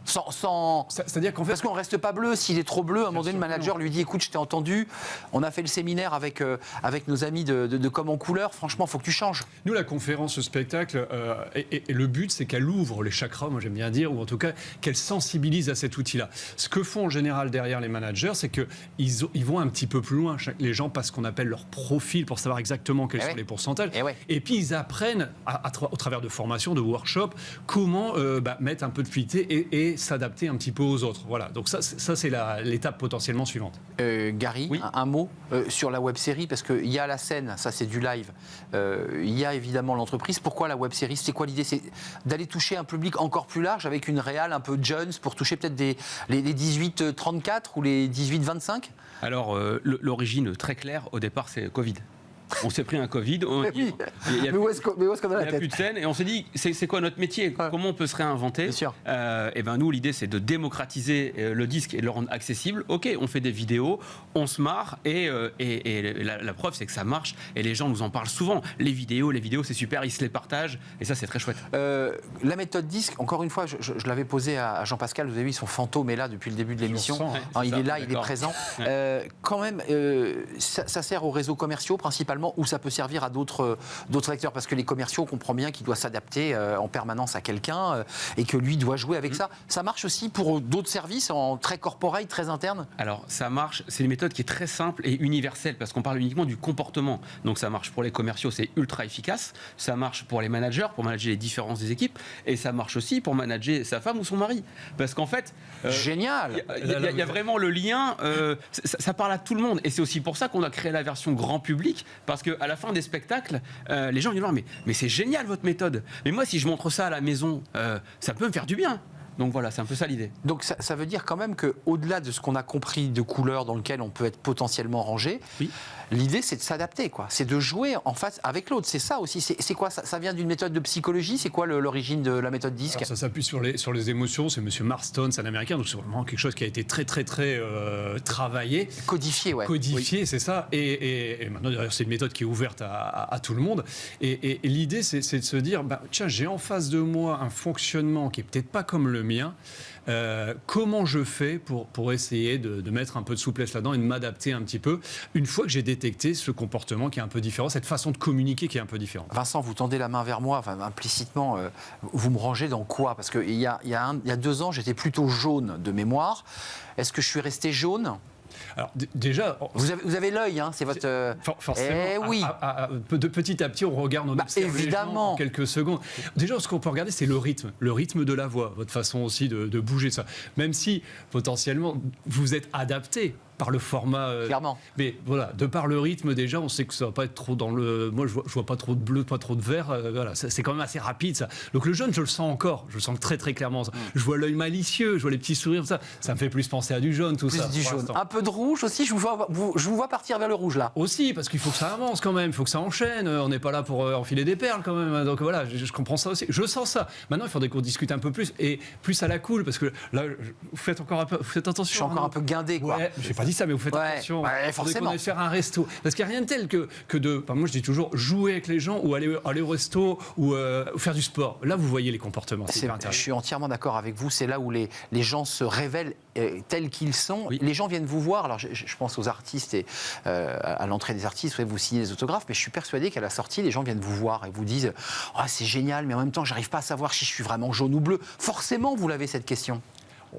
C'est-à-dire qu'en fait, parce qu'on reste pas bleu. S'il est trop bleu, à un moment donné, le manager lui dit écoute, je t'ai entendu, on a fait le séminaire avec nos amis de Com en couleur, franchement, il faut que tu changes. Nous, la conférence, ce spectacle, et le but, c'est qu'elle ouvre les chakras, moi j'aime bien dire, ou en tout cas qu'elle sensibilise à cet outil-là. Ce que font en général derrière les managers, c'est qu'ils vont un petit peu plus loin. Les gens passent ce qu'on appelle leur profil pour savoir exactement quels sont les pourcentages. Et puis ils apprennent, au travers de formations, de workshops, comment mettre un peu de fluidité et s'adapter un petit peu aux autres. Voilà. Donc ça c'est l'étape potentiellement suivante. Gary, oui. un mot sur la web-série, parce qu'il y a la scène, ça c'est du live, il y a évidemment l'entreprise. Pourquoi la web-série? C'est quoi l'idée? C'est d'aller toucher un public encore plus large avec une réal un peu jeunes pour toucher peut-être les 18-34 ou les 18-25? Alors, l'origine très claire, au départ, c'est Covid. On s'est pris un Covid, il n'y a plus de scène, et on s'est dit, c'est quoi notre métier? Comment on peut se réinventer? Bien sûr. Et ben nous, l'idée, c'est de démocratiser le disque et de le rendre accessible. Ok, on fait des vidéos, on se marre, et la preuve, c'est que ça marche, et les gens nous en parlent souvent. Les vidéos, c'est super, ils se les partagent, et ça, c'est très chouette. La méthode disque, encore une fois, je l'avais posé à Jean-Pascal, vous avez vu, son fantôme est là depuis le début de l'émission. Il est là, il est présent. Quand même, ça sert aux réseaux commerciaux, principalement, ou ça peut servir à d'autres acteurs, parce que les commerciaux, on comprend bien qu'il doit s'adapter en permanence à quelqu'un et que lui doit jouer avec ça. Ça marche aussi pour d'autres services en très corporate, très interne? Alors ça marche, c'est une méthode qui est très simple et universelle, parce qu'on parle uniquement du comportement. Donc ça marche pour les commerciaux, c'est ultra efficace. Ça marche pour les managers, pour manager les différences des équipes, et ça marche aussi pour manager sa femme ou son mari. Parce qu'en fait... génial. Il y a vraiment le lien, ça parle à tout le monde, et c'est aussi pour ça qu'on a créé la version grand public, parce qu'à la fin des spectacles, les gens disent mais c'est génial votre méthode. Mais moi, si je montre ça à la maison, ça peut me faire du bien. Donc voilà, c'est un peu ça l'idée. Donc ça veut dire quand même qu'au-delà de ce qu'on a compris de couleurs dans lequel on peut être potentiellement rangé, oui. L'idée c'est de s'adapter, quoi. C'est de jouer en face avec l'autre. C'est ça aussi. C'est quoi ça vient d'une méthode de psychologie? C'est quoi l'origine de la méthode disque? Alors, ça s'appuie sur les émotions. C'est Monsieur Marston, c'est un Américain, donc c'est vraiment quelque chose qui a été très travaillé. Codifié, ouais. Codifié, oui. C'est ça. Et maintenant, d'ailleurs, c'est une méthode qui est ouverte à tout le monde. Et l'idée, c'est de se dire, tiens, j'ai en face de moi un fonctionnement qui est peut-être pas comme le mien. Comment je fais pour essayer de mettre un peu de souplesse là-dedans et de m'adapter un petit peu une fois que j'ai détecté ce comportement qui est un peu différent, cette façon de communiquer qui est un peu différente. Vincent, vous tendez la main vers moi, enfin, implicitement, vous me rangez dans quoi? Parce qu'il y a 2 ans, j'étais plutôt jaune de mémoire. Est-ce que je suis resté jaune? Alors déjà, vous avez l'œil, hein, c'est votre. Forcément. Oui. De petit à petit, on regarde, on observe évidemment les gens en quelques secondes. Déjà, ce qu'on peut regarder, c'est le rythme de la voix, votre façon aussi de bouger ça. Même si potentiellement vous êtes adapté par le format. Clairement. Mais voilà, de par le rythme, déjà, on sait que ça va pas être trop dans le. Moi, je vois pas trop de bleu, pas trop de vert. Voilà, c'est quand même assez rapide, ça. Donc le jaune, je le sens encore. Je le sens très, très clairement. Je vois l'œil malicieux, je vois les petits sourires, ça. Ça me fait plus penser à du jaune, tout ça. Plus du pour jaune. l'instant. Un peu de rouge aussi, je vous vois partir vers le rouge là. Aussi, parce qu'il faut que ça avance quand même, il faut que ça enchaîne. On n'est pas là pour enfiler des perles quand même. Donc voilà, je comprends ça aussi. Je sens ça. Maintenant, il faudrait qu'on discute un peu plus et plus à la cool, parce que là, vous faites encore un peu, vous faites attention. Je suis encore un peu guindé, quoi. Ouais, j'ai pas dit ça, mais vous faites attention. Ouais, forcément. On faire un resto. Parce qu'il n'y a rien de tel que de. Enfin, moi, je dis toujours jouer avec les gens ou aller au resto ou faire du sport. Là, vous voyez les comportements. C'est hyper Je intéressant. suis entièrement d'accord avec vous. C'est là où les gens se révèlent tels qu'ils sont. Oui. Les gens viennent vous voir. Alors, je pense aux artistes et à l'entrée des artistes, vous signez des autographes, mais je suis persuadé qu'à la sortie, les gens viennent vous voir et vous disent « Oh, c'est génial, mais en même temps, j'arrive pas à savoir si je suis vraiment jaune ou bleu. » Forcément, vous l'avez cette question.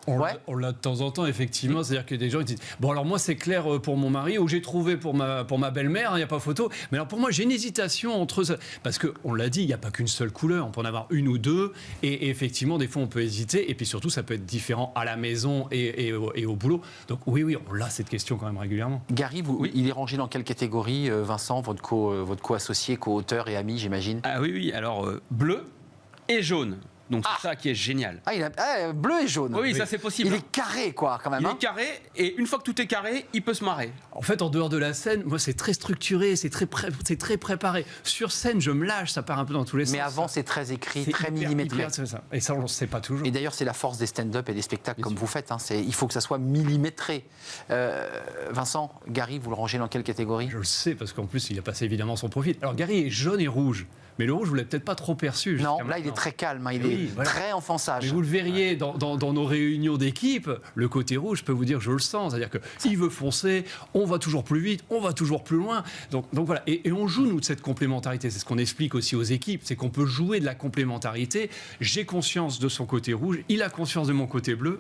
On l'a de temps en temps, effectivement. C'est-à-dire que des gens ils disent bon, alors moi, c'est clair pour mon mari, ou j'ai trouvé pour ma belle-mère, il n'y a pas photo. Mais alors pour moi, j'ai une hésitation entre ça. Parce qu'on l'a dit, il n'y a pas qu'une seule couleur. On peut en avoir une ou deux. Et effectivement, des fois, on peut hésiter. Et puis surtout, ça peut être différent à la maison et au boulot. Donc oui, on a cette question quand même régulièrement. Gary, il est rangé dans quelle catégorie, Vincent, votre co-associé, co-auteur et ami, j'imagine? Ah oui, alors bleu et jaune. Donc c'est ça qui est génial. Bleu et jaune. Oui, ça c'est possible. Il est carré, quoi, quand même. Il est carré, et une fois que tout est carré, il peut se marrer. En fait, en dehors de la scène, moi, c'est très structuré, c'est très préparé. Sur scène, je me lâche, ça part un peu dans tous les sens. Mais avant, c'est très écrit, C'est très hyper, millimétré. hyper, c'est ça. Et ça, on ne sait pas toujours. Et d'ailleurs, c'est la force des stand-up et des spectacles Bien comme sûr. vous faites. Il faut que ça soit millimétré. Vincent, Gary, vous le rangez dans quelle catégorie? Je le sais, parce qu'en plus, il a passé évidemment son profil. Alors, Gary est jaune et rouge. Mais le rouge, vous ne l'avez peut-être pas trop perçu. Non, jusqu'à là, il est maintenant. très calme. Il Oui, est voilà. très enfant Mais sage. vous le verriez dans nos réunions d'équipe, le côté rouge, je peux vous dire, je le sens. C'est-à-dire qu'il veut foncer, on va toujours plus vite, on va toujours plus loin. Donc voilà. Et on joue, nous, de cette complémentarité. C'est ce qu'on explique aussi aux équipes. C'est qu'on peut jouer de la complémentarité. J'ai conscience de son côté rouge, il a conscience de mon côté bleu.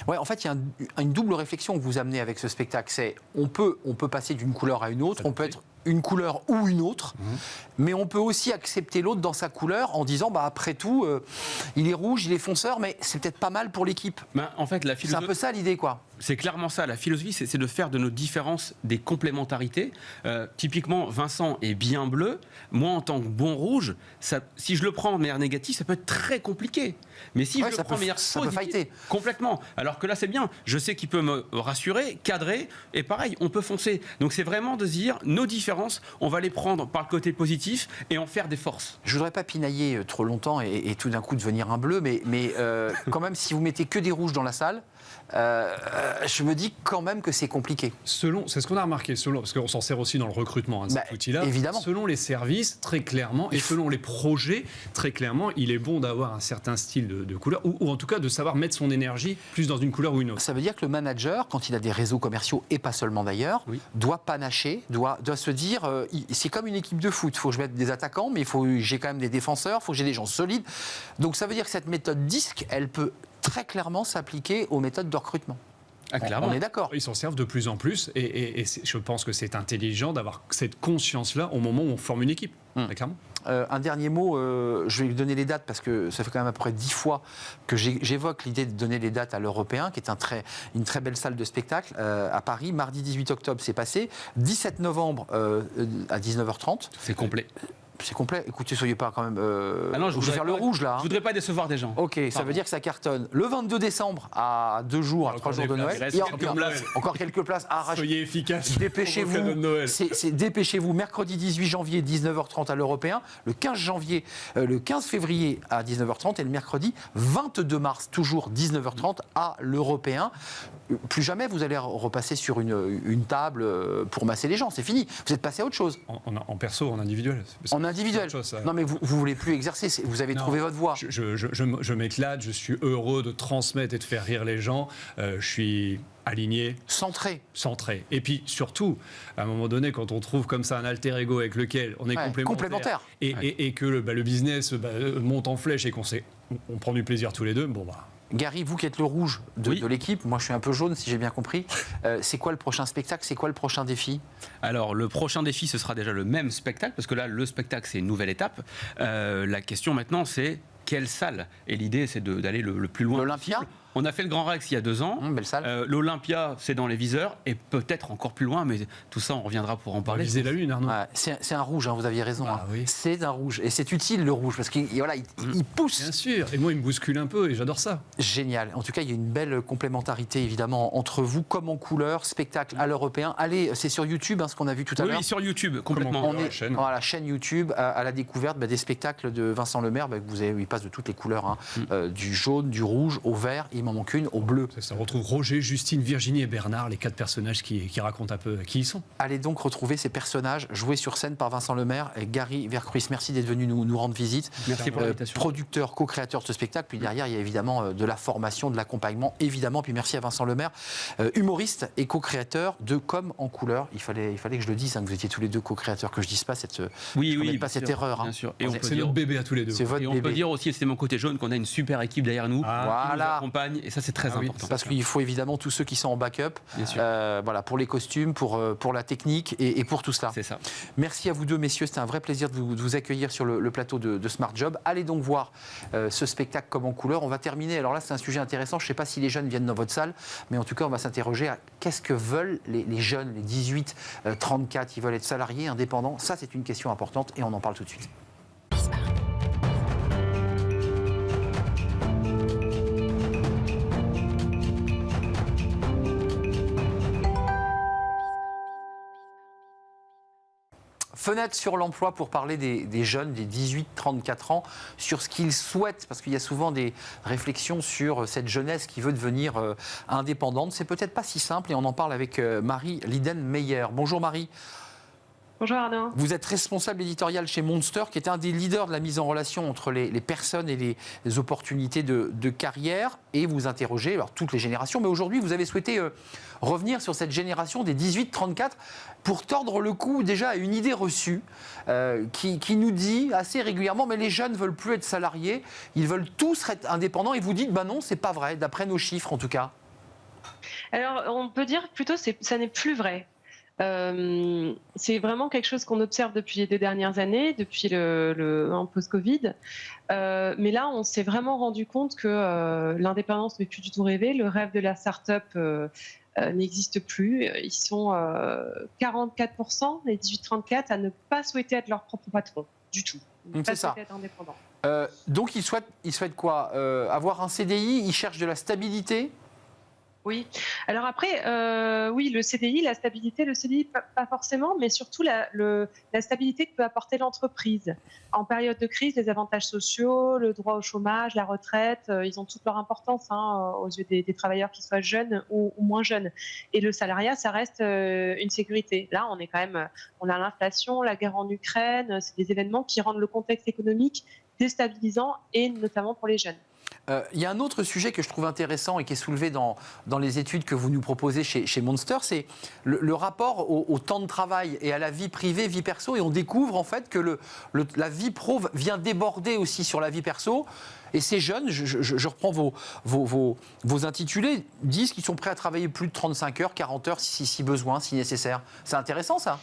Ouais, en fait, il y a une double réflexion que vous amenez avec ce spectacle. C'est on peut passer d'une couleur à une autre, on peut être une couleur ou une autre, mais on peut aussi accepter l'autre dans sa couleur en disant, après tout, il est rouge, il est fonceur, mais c'est peut-être pas mal pour l'équipe. En fait, la C'est un philosophie, peu ça l'idée, quoi. c'est clairement ça. La philosophie, c'est de faire de nos différences des complémentarités. Typiquement, Vincent est bien bleu. Moi, en tant que bon rouge, si je le prends de manière négative, ça peut être très compliqué. Mais si Ouais, je ça le prends de peut- manière ça peut positive, fighter. complètement. Alors que là, c'est bien. Je sais qu'il peut me rassurer, cadrer, et pareil, on peut foncer. Donc c'est vraiment de se dire, nos différences, on va les prendre par le côté positif et en faire des forces. Je voudrais pas pinailler trop longtemps et tout d'un coup devenir un bleu, mais quand même, si vous mettez que des rouges dans la salle, je me dis quand même que c'est compliqué. C'est ce qu'on a remarqué, parce qu'on s'en sert aussi dans le recrutement, cet outil-là. Évidemment. Selon les services, très clairement, et selon les projets, très clairement, il est bon d'avoir un certain style de couleur, ou en tout cas de savoir mettre son énergie plus dans une couleur ou une autre. Ça veut dire que le manager, quand il a des réseaux commerciaux, et pas seulement d'ailleurs, doit panacher, doit se dire, c'est comme une équipe de foot, il faut que je mette des attaquants, mais j'ai quand même des défenseurs, il faut que j'ai des gens solides. Donc ça veut dire que cette méthode DISC, elle peut très clairement s'appliquer aux méthodes de recrutement. Clairement. On est d'accord. Ils s'en servent de plus en plus, et je pense que c'est intelligent d'avoir cette conscience-là au moment où on forme une équipe, très clairement. Un dernier mot, je vais lui donner les dates parce que ça fait quand même à peu près 10 fois que j'évoque l'idée de donner les dates à l'Européen, qui est une très belle salle de spectacle à Paris. Mardi 18 octobre, c'est passé. 17 novembre à 19h30. C'est complet. C'est complet. Écoutez, soyez pas quand même. Je vais faire le rouge là. Je voudrais pas décevoir des gens. Ok, ça veut dire que ça cartonne. Le 22 décembre, à 2 jours, à 3 jours de Noël. Il reste Et quelques places. encore quelques places à arracher. Soyez efficaces. Dépêchez-vous. Dépêchez-vous. Dépêchez-vous. Mercredi 18 janvier, 19h30 à l'Européen. Le 15 février à 19h30 et le mercredi 22 mars, toujours 19h30 à l'Européen. Plus jamais vous allez repasser sur une table pour masser les gens. C'est fini. Vous êtes passé à autre chose. En perso, en individuel. En individuel. Non, mais vous voulez plus exercer. Vous avez trouvé votre voie. Je m'éclate, je suis heureux de transmettre et de faire rire les gens. Je suis aligné, centré. Et puis surtout, à un moment donné, quand on trouve comme ça un alter ego avec lequel on est complémentaire. Et que le business monte en flèche et on prend du plaisir tous les deux, Gary, vous qui êtes le rouge de l'équipe, moi je suis un peu jaune si j'ai bien compris, c'est quoi le prochain spectacle, c'est quoi le prochain défi? Alors le prochain défi, ce sera déjà le même spectacle, parce que là le spectacle c'est une nouvelle étape. La question maintenant c'est quelle salle? Et l'idée c'est d'aller le plus loin L'Olympia? On a fait le Grand Rex il y a 2 ans. Belle salle. L'Olympia, c'est dans les viseurs, et peut-être encore plus loin, mais tout ça, on reviendra pour en On va parler. viser la Lune, Arnaud. Ouais, c'est un rouge, hein, vous aviez raison. Ah, hein. oui. C'est un rouge. Et c'est utile, le rouge, parce qu'il voilà, il pousse. Bien sûr. Et moi, il me bouscule un peu et j'adore ça. Génial. En tout cas, il y a une belle complémentarité, évidemment, entre vous, comme en couleur, spectacle à l'européen. Allez, c'est sur YouTube, hein, ce qu'on a vu tout à l'heure. Oui, sur YouTube, complètement. Comment On est la chaîne. voilà, chaîne YouTube à la découverte des spectacles de Vincent Lemaire. Il passe de toutes les couleurs, hein, du jaune, du rouge, au vert, il m'en manque une, au bleu. C'est ça. On retrouve Roger, Justine, Virginie et Bernard, les 4 personnages qui racontent un peu qui ils sont. Allez donc retrouver ces personnages joués sur scène par Vincent Lemaire et Gary Vercruis. Merci d'être venu nous rendre visite. Merci pour l'invitation. Producteur, co-créateur de ce spectacle. Puis derrière, il y a évidemment de la formation, de l'accompagnement, évidemment. Puis merci à Vincent Lemaire, humoriste et co-créateur de Comme en couleur. Il fallait que je le dise, hein, que vous étiez tous les deux co-créateurs, que je dise pas cette, Oui, je commette oui, pas bien cette sûr, erreur. Hein. bien sûr. Et on peut C'est dire, notre bébé à tous les deux. C'est votre et on bébé. peut dire aussi, et c'était mon côté jaune, qu'on a une super équipe derrière nous qui nous Voilà. accompagne, et ça c'est très Ah oui, important. Parce qu'il faut évidemment tous ceux qui sont en backup, Bien sûr. voilà, pour les costumes, pour la technique et pour tout cela. C'est ça. Merci à vous deux, messieurs. C'était un vrai plaisir de vous accueillir sur le plateau de Smart Job. Allez donc voir ce spectacle Comme en couleur. On va terminer. Alors là, c'est un sujet intéressant. Je ne sais pas si les jeunes viennent dans votre salle, mais en tout cas, on va s'interroger à qu'est-ce que veulent les jeunes, les 18-34. Ils veulent être salariés, indépendants. Ça, c'est une question importante et on en parle tout de suite. Fenêtre sur l'emploi pour parler des jeunes, des 18-34 ans, sur ce qu'ils souhaitent, parce qu'il y a souvent des réflexions sur cette jeunesse qui veut devenir indépendante. C'est peut-être pas si simple et on en parle avec Marie Liden-Meyer. Bonjour Marie. Bonjour Arnaud. Vous êtes responsable éditorial chez Monster, qui est un des leaders de la mise en relation entre les personnes et les opportunités de carrière. Et vous interrogez alors, toutes les générations. Mais aujourd'hui, vous avez souhaité revenir sur cette génération des 18-34 pour tordre le cou déjà à une idée reçue qui nous dit assez régulièrement mais les jeunes ne veulent plus être salariés, ils veulent tous être indépendants. Et vous dites, bah non, c'est pas vrai, d'après nos chiffres en tout cas. Alors on peut dire plutôt que ça n'est plus vrai. C'est vraiment quelque chose qu'on observe depuis les 2 dernières années, depuis un post-Covid. Mais là, on s'est vraiment rendu compte que l'indépendance ne fait plus du tout rêver. Le rêve de la start-up n'existe plus. Ils sont 44%, les 18-34, à ne pas souhaiter être leur propre patron du tout. Ne pas C'est ça. souhaiter être indépendant. Donc ils souhaitent quoi avoir un CDI, ils cherchent de la stabilité. Oui. Alors après, oui, le CDI, la stabilité, le CDI, pas forcément, mais surtout la stabilité que peut apporter l'entreprise. En période de crise, les avantages sociaux, le droit au chômage, la retraite, ils ont toute leur importance aux yeux des travailleurs, qu'ils soient jeunes ou moins jeunes. Et le salariat, ça reste une sécurité. Là, on a l'inflation, la guerre en Ukraine, c'est des événements qui rendent le contexte économique déstabilisant, et notamment pour les jeunes. Il y a un autre sujet que je trouve intéressant et qui est soulevé dans les études que vous nous proposez chez Monster, c'est le rapport au temps de travail et à la vie privée, vie perso. Et on découvre en fait que la vie pro vient déborder aussi sur la vie perso. Et ces jeunes, je reprends vos intitulés, disent qu'ils sont prêts à travailler plus de 35 heures, 40 heures si besoin, si nécessaire. C'est intéressant ça ?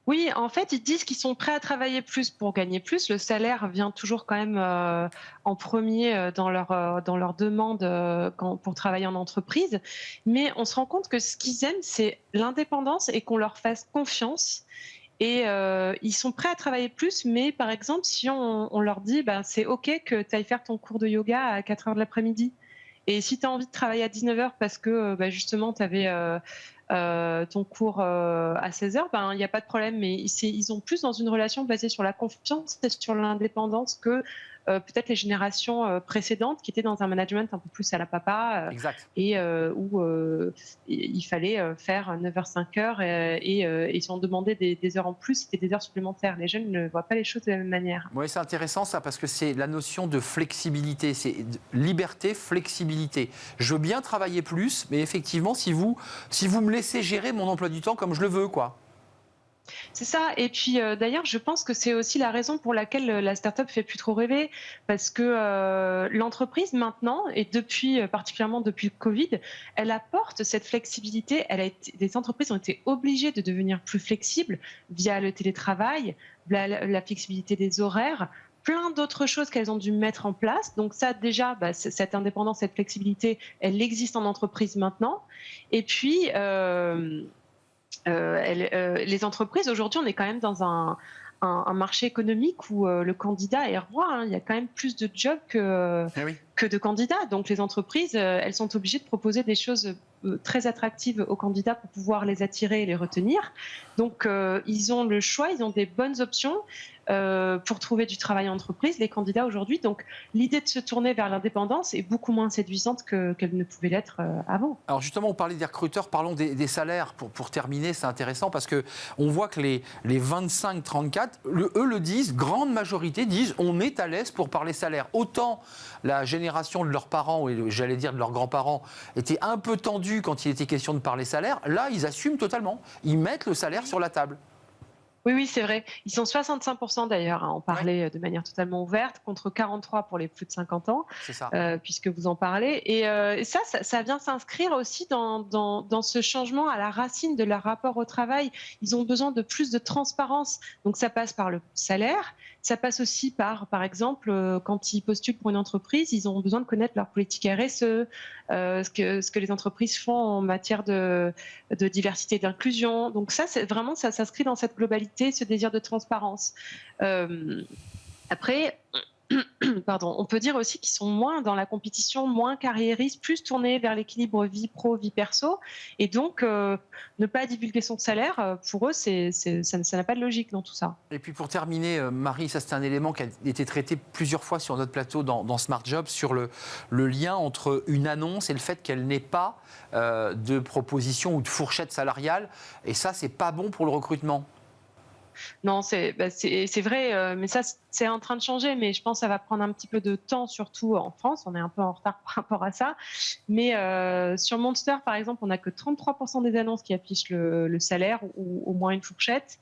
Oui, en fait, ils disent qu'ils sont prêts à travailler plus pour gagner plus. Le salaire vient toujours quand même en premier dans leur demande pour travailler en entreprise. Mais on se rend compte que ce qu'ils aiment, c'est l'indépendance et qu'on leur fasse confiance. Et ils sont prêts à travailler plus, mais par exemple, si on leur dit c'est OK que tu ailles faire ton cours de yoga à 4 heures de l'après-midi. Et si tu as envie de travailler à 19 heures parce que justement, tu avais ton cours à 16 heures, il n'y a pas de problème. Mais ils sont plus dans une relation basée sur la confiance et sur l'indépendance que peut-être les générations précédentes qui étaient dans un management un peu plus à la papa Exact. Et où il fallait faire 9h, 5h et si on demandait des heures en plus, c'était des heures supplémentaires. Les jeunes ne voient pas les choses de la même manière. Oui, c'est intéressant ça parce que c'est la notion de flexibilité, c'est liberté, flexibilité. Je veux bien travailler plus, mais effectivement, si vous me laissez gérer mon emploi du temps comme je le veux, quoi. C'est ça. Et puis d'ailleurs, je pense que c'est aussi la raison pour laquelle la start-up fait plus trop rêver, parce que l'entreprise maintenant, et particulièrement depuis le Covid, elle apporte cette flexibilité. Les entreprises ont été obligées de devenir plus flexibles via le télétravail, la flexibilité des horaires, plein d'autres choses qu'elles ont dû mettre en place. Donc ça, déjà, cette indépendance, cette flexibilité, elle existe en entreprise maintenant. Et puis, les entreprises, aujourd'hui, on est quand même dans un marché économique où le candidat est roi. Hein. Il y a quand même plus de jobs que de candidats. Donc les entreprises, elles sont obligées de proposer des choses très attractives aux candidats pour pouvoir les attirer et les retenir. Donc ils ont le choix, ils ont des bonnes options pour trouver du travail en entreprise, les candidats aujourd'hui. Donc l'idée de se tourner vers l'indépendance est beaucoup moins séduisante qu'elle ne pouvait l'être avant. Alors justement, on parlait des recruteurs, parlons des salaires. Pour terminer, c'est intéressant parce qu'on voit que les 25-34, eux le disent, grande majorité disent on est à l'aise pour parler salaire. Autant la génération de leurs parents, et j'allais dire de leurs grands-parents, était un peu tendue quand il était question de parler salaire. Là, ils assument totalement. Ils mettent le salaire sur la table. Oui, c'est vrai. Ils sont 65% d'ailleurs à en parler de manière totalement ouverte, contre 43% pour les plus de 50 ans, c'est ça. Puisque vous en parlez. Et ça vient s'inscrire aussi dans ce changement à la racine de leur rapport au travail. Ils ont besoin de plus de transparence. Donc ça passe par le salaire. Ça passe aussi par exemple, quand ils postulent pour une entreprise, ils ont besoin de connaître leur politique RSE, ce que les entreprises font en matière de diversité et d'inclusion. Donc ça, c'est vraiment, ça s'inscrit dans cette globalité, ce désir de transparence. Après, on peut dire aussi qu'ils sont moins dans la compétition, moins carriéristes, plus tournés vers l'équilibre vie pro, vie perso. Et donc, ne pas divulguer son salaire, pour eux, ça n'a pas de logique dans tout ça. Et puis pour terminer, Marie, ça c'est un élément qui a été traité plusieurs fois sur notre plateau dans Smart Job, sur le lien entre une annonce et le fait qu'elle n'ait pas de proposition ou de fourchette salariale. Et ça, c'est pas bon pour le recrutement. Non, c'est vrai, mais ça, c'est en train de changer, mais je pense que ça va prendre un petit peu de temps, surtout en France. On est un peu en retard par rapport à ça. Mais sur Monster, par exemple, on n'a que 33% des annonces qui affichent le salaire ou au moins une fourchette,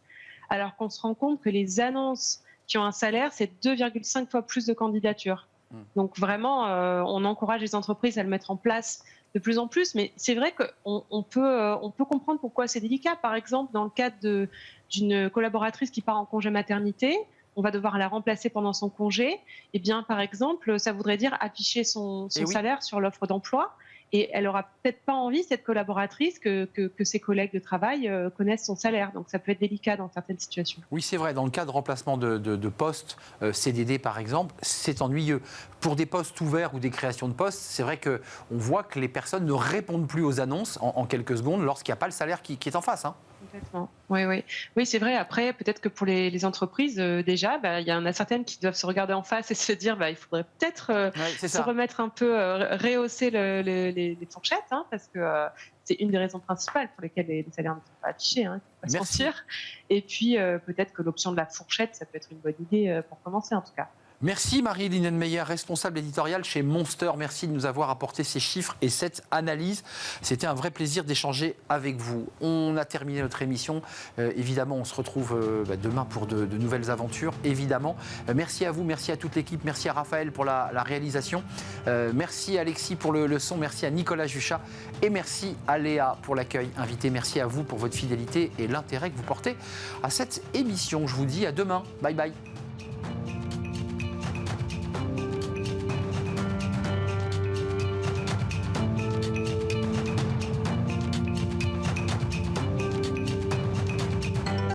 alors qu'on se rend compte que les annonces qui ont un salaire, c'est 2,5 fois plus de candidatures. Donc vraiment, on encourage les entreprises à le mettre en place de plus en plus, mais c'est vrai qu'on peut comprendre pourquoi c'est délicat. Par exemple, dans le cadre d'une collaboratrice qui part en congé maternité, on va devoir la remplacer pendant son congé. Eh bien, par exemple, ça voudrait dire afficher son salaire sur l'offre d'emploi. Et elle n'aura peut-être pas envie, cette collaboratrice, que ses collègues de travail connaissent son salaire. Donc ça peut être délicat dans certaines situations. Oui, c'est vrai. Dans le cas de remplacement de postes, CDD par exemple, c'est ennuyeux. Pour des postes ouverts ou des créations de postes, c'est vrai qu'on voit que les personnes ne répondent plus aux annonces en quelques secondes lorsqu'il n'y a pas le salaire qui est en face. Hein. Complètement. Oui, c'est vrai. Après, peut-être que pour les entreprises, déjà, il y en a certaines qui doivent se regarder en face et se dire il faudrait peut-être se remettre un peu, rehausser les fourchettes, hein, parce que c'est une des raisons principales pour lesquelles les salaires ne sont pas affichés, hein, il ne faut pas se mentir. Et puis, peut-être que l'option de la fourchette, ça peut être une bonne idée pour commencer, en tout cas. Merci Marie Linenmeyer, responsable éditoriale chez Monster. Merci de nous avoir apporté ces chiffres et cette analyse. C'était un vrai plaisir d'échanger avec vous. On a terminé notre émission. Évidemment, on se retrouve demain pour de nouvelles aventures. Évidemment. Merci à vous, merci à toute l'équipe. Merci à Raphaël pour la réalisation. Merci à Alexis pour le son. Merci à Nicolas Juchat. Et merci à Léa pour l'accueil invité. Merci à vous pour votre fidélité et l'intérêt que vous portez à cette émission. Je vous dis à demain. Bye bye.